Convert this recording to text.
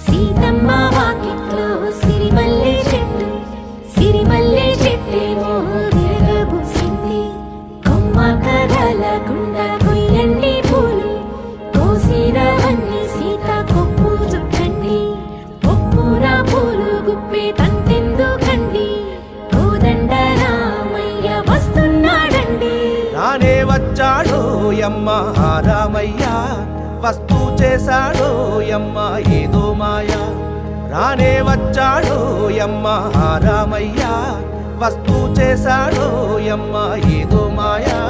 సీతమ్మ వాకిట్లో సిరిమల్లె చెట్టు, సిరిమల్లె చెట్టేమో తిరగబూసింది. కొమ్మ కదలకుండా కొయ్యండి పూలు, కోసిరవన్నీ సీత కొప్పు చుట్టండి. ఒప్పున పూలు గుప్పే తంతెందుకండి, కోదండ రామయ్య వస్తున్నాడండి. రానే వచ్చాడో యమ్మ రామయ్య, వస్తూ చేశాడో యమ్మ ఏదో మాయా. రానే వచ్చాడో యమ్మ రామయ్య, వస్తూ చేశాడో యమ్మ ఏదో మాయా.